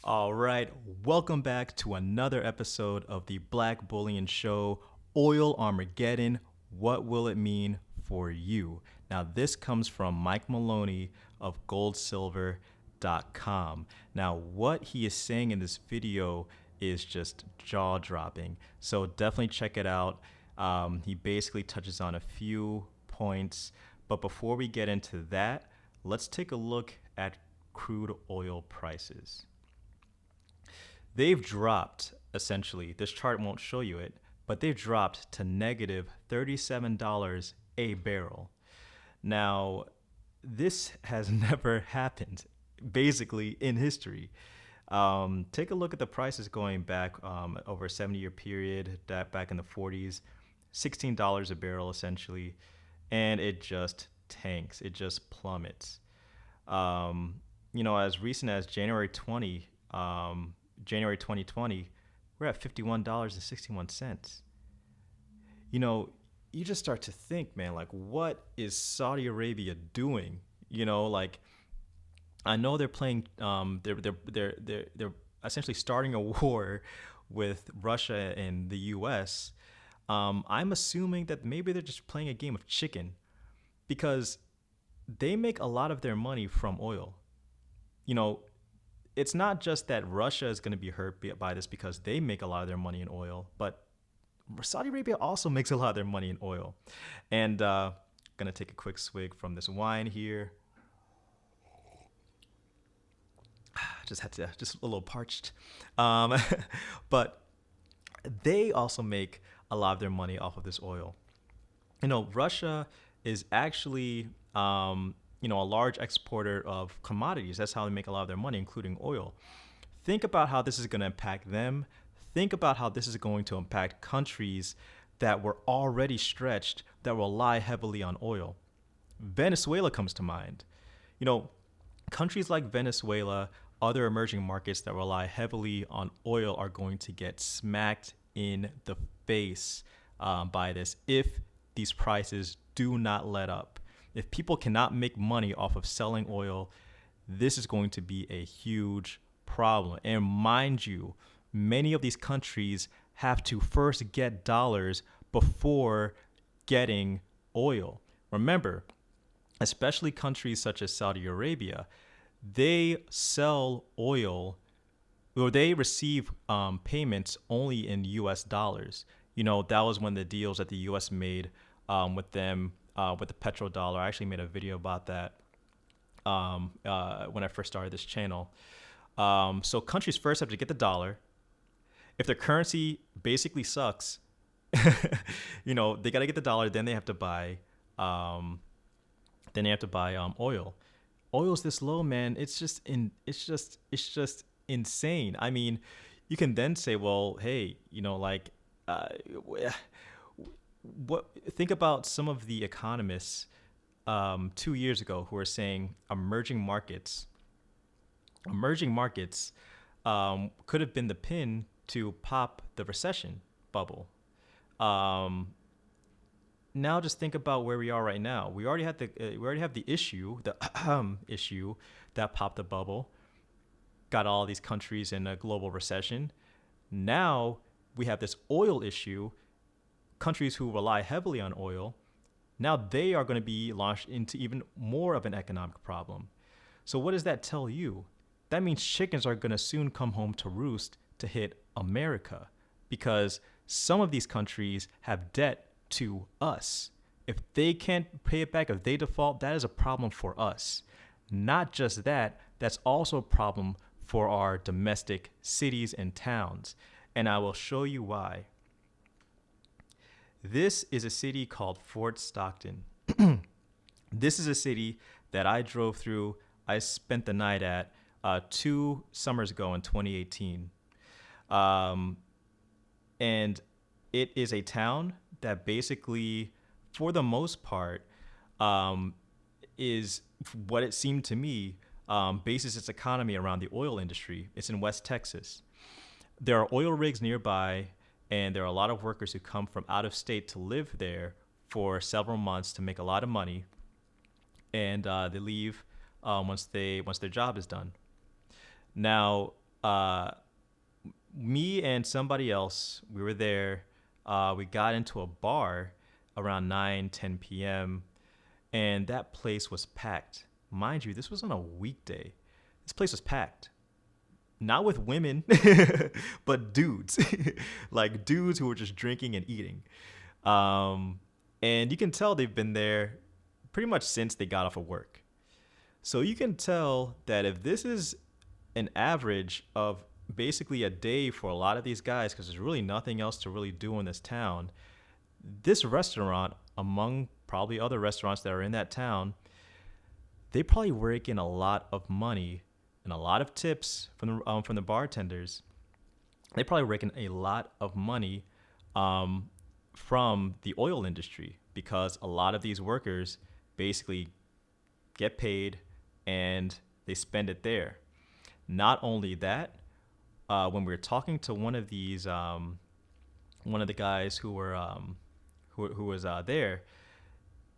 All right, welcome back to another episode of the Black Bullion Show, Oil Armageddon. What will it mean for you? Now, this comes from Mike Maloney of goldsilver.com. Now, what he is saying in this video is just jaw dropping. So definitely check it out. He basically touches on a few points. But before we get into that, let's take a look at crude oil prices. They've dropped, essentially, this chart won't show you it, but they've dropped to negative $37 a barrel. Now, this has never happened, basically, in history. Take a look at the prices going back over a 70-year period, that back in the 40s, $16 a barrel, essentially, and it just tanks. It just plummets. As recent as January 2020, we're at $51.61. You know, you just start to think, man, like, what is Saudi Arabia doing? Like, I know they're playing, they're essentially starting a war with Russia and the U.S. I'm assuming that maybe they're just playing a game of chicken because they make a lot of their money from oil. You know, it's not just that Russia is going to be hurt by this because they make a lot of their money in oil, but Saudi Arabia also makes a lot of their money in oil. And gonna take a quick swig from this wine here. Just a little parched. Um, but they also make a lot of their money off of this oil. Russia is actually, a large exporter of commodities. That's how they make a lot of their money, including oil. Think about how this is going to impact them. Think about how this is going to impact countries that were already stretched, that rely heavily on oil. Venezuela comes to mind. You know, Countries like Venezuela, other emerging markets that rely heavily on oil are going to get smacked in the face by this if these prices do not let up. If people cannot make money off of selling oil, this is going to be a huge problem. And mind you, many of these countries have to first get dollars before getting oil. Remember, especially countries such as Saudi Arabia, they sell oil or they receive payments only in US dollars. That was one of the deals that the US made with them with the petrodollar. I actually made a video about that when I first started this channel. So countries first have to get the dollar. If their currency basically sucks, they got to get the dollar. Then they have to buy. Oil. Oil's this low, man. It's just insane. I mean, you can then say, well, hey, uh, what? Think about some of the economists 2 years ago who are saying emerging markets could have been the pin to pop the recession bubble. Um, Now just think about where we are right now. We already have the issue, the issue that popped the bubble, got all these countries in a global recession. Now we have this oil issue. Countries who rely heavily on oil, now they are going to be launched into even more of an economic problem. So what does that tell you? That means chickens are going to soon come home to roost to hit America because some of these countries have debt to us. If they can't pay it back, if they default, that is a problem for us. Not just that, that's also a problem for our domestic cities and towns. And I will show you why. This is a city called Fort Stockton. This is a city that I drove through. I spent the night at 2 summers ago in 2018. Um, and it is a town that basically, for the most part, is what it seemed to me, bases its economy around the oil industry. It's in West Texas. There are oil rigs nearby, and there are a lot of workers who come from out of state to live there for several months to make a lot of money, and they leave once their job is done. Now, uh, me and somebody else, we were there. We got into a bar around 9, 10 p.m., and that place was packed. Mind you, this was on a weekday. This place was packed. Not with women, but dudes. Like dudes who were just drinking and eating. Um, and you can tell they've been there pretty much since they got off of work. So you can tell that if this is an average of basically a day for a lot of these guys, because there's really nothing else to really do in this town, this restaurant, among probably other restaurants that are in that town, they probably rake in a lot of money and a lot of tips from the bartenders. They probably rake in a lot of money um, from the oil industry because a lot of these workers basically get paid and they spend it there. Not only that, when we were talking to one of the guys who was there,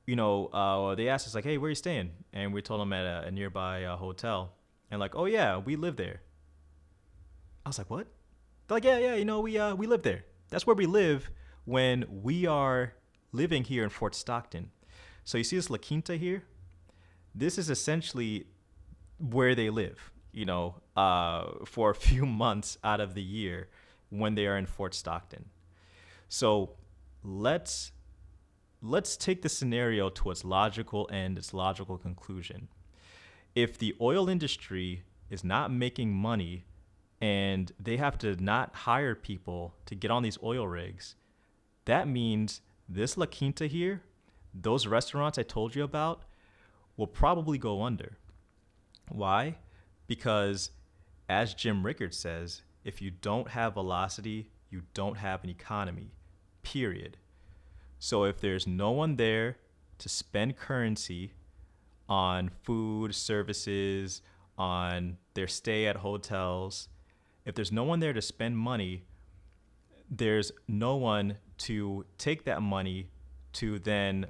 they asked us like, "Hey, where are you staying?" And we told them at a nearby hotel, and like, "Oh yeah, we live there." I was like, "What?" They're like, "Yeah, we live there. That's where we live when we are living here in Fort Stockton." So you see this La Quinta here? This is essentially where they live, for a few months out of the year when they are in Fort Stockton. So let's let's take the scenario to its logical end, its logical conclusion. If the oil industry is not making money and they have to not hire people to get on these oil rigs, that means this La Quinta here, those restaurants I told you about, will probably go under. Why? Because, as Jim Rickard says, if you don't have velocity, you don't have an economy, period. So if there's no one there to spend currency on food, services, on their stay at hotels, if there's no one there to spend money, there's no one to take that money to then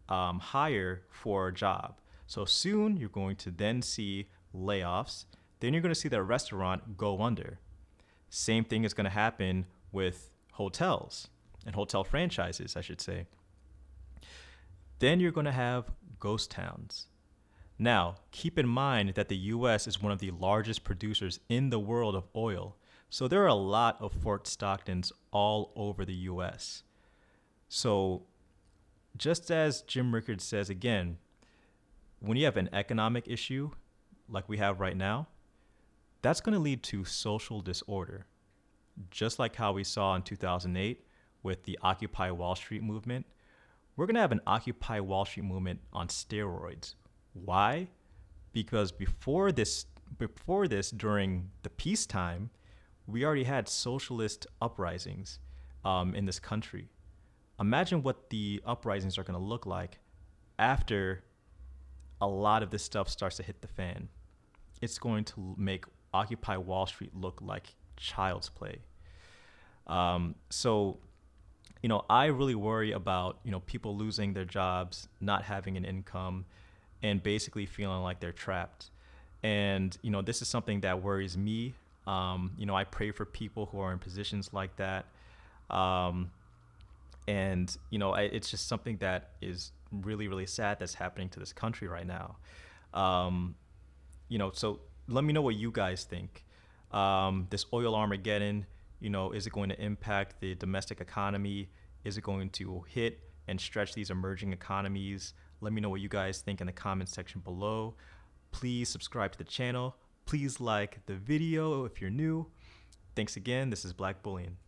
hire for a job. So soon you're going to then see layoffs. Then you're going to see that restaurant go under. Same thing is going to happen with hotels and hotel franchises, I should say. Then you're going to have ghost towns. Now, keep in mind that the US is one of the largest producers in the world of oil. So there are a lot of Fort Stocktons all over the US. So just as Jim Rickard says again, when you have an economic issue like we have right now, that's going to lead to social disorder. Just like how we saw in 2008 with the Occupy Wall Street movement, we're going to have an Occupy Wall Street movement on steroids. Why? Because before this, during the peacetime, we already had socialist uprisings in this country. Imagine what the uprisings are going to look like after a lot of this stuff starts to hit the fan. It's going to make Occupy Wall Street look like child's play. So, I really worry about, people losing their jobs, not having an income, and basically feeling like they're trapped. And, this is something that worries me. I pray for people who are in positions like that. It's just something that is really, really sad that's happening to this country right now. So let me know what you guys think. This oil Armageddon, is it going to impact the domestic economy? Is it going to hit and stretch these emerging economies? Let me know what you guys think in the comment section below. Please subscribe to the channel. Please like the video if you're new. Thanks again. This is Black Bullion.